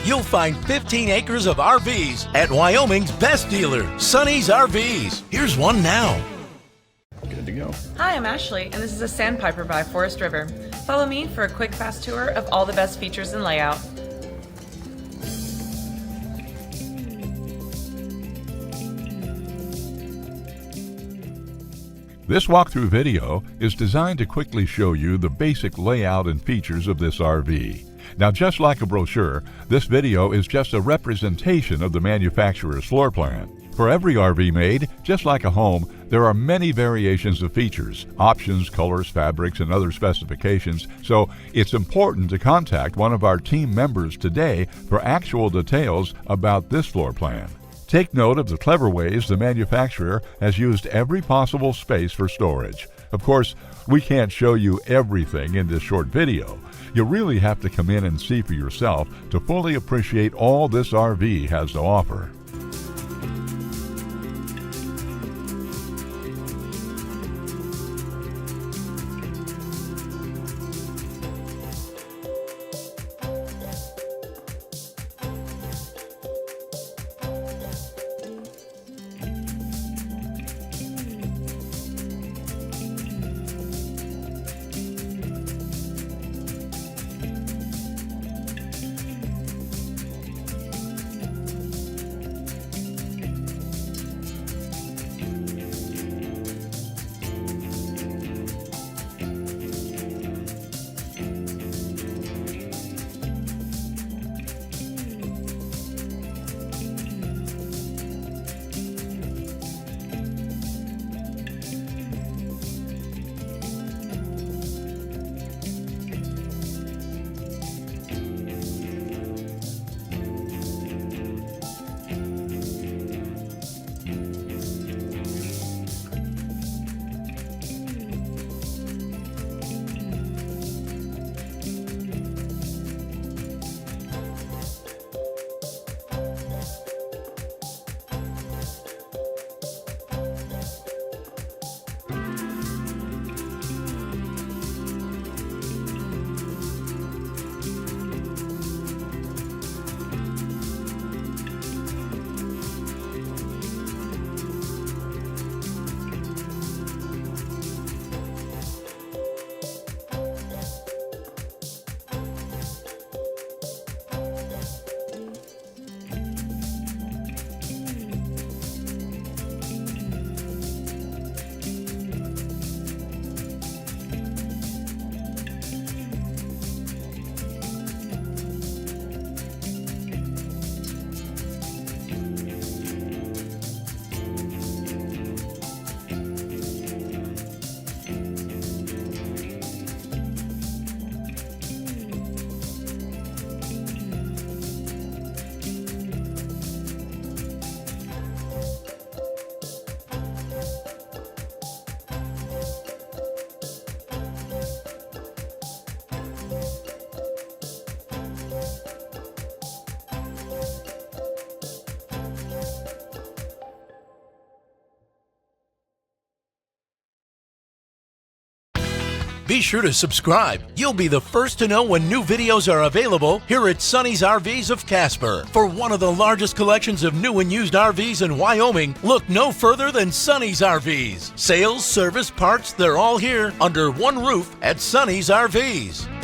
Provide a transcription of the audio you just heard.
you'll find 15 acres of RVs at Wyoming's best dealer, Sonny's RVs. Here's one now. Good to go. Hi, I'm Ashley, and this is a Sandpiper by Forest River. Follow me for a quick, fast tour of all the best features and layout. This walkthrough video is designed to quickly show you the basic layout and features of this RV. Now, just like a brochure, this video is just a representation of the manufacturer's floor plan. For every RV made, just like a home, there are many variations of features, options, colors, fabrics, and other specifications, so it's important to contact one of our team members today for actual details about this floor plan. Take note of the clever ways the manufacturer has used every possible space for storage. Of course, we can't show you everything in this short video. You really have to come in and see for yourself to fully appreciate all this RV has to offer. Be sure to subscribe. You'll be the first to know when new videos are available here at Sonny's RVs of Casper. For one of the largest collections of new and used RVs in Wyoming, look no further than Sonny's RVs. Sales, service, parts, they're all here under one roof at Sonny's RVs.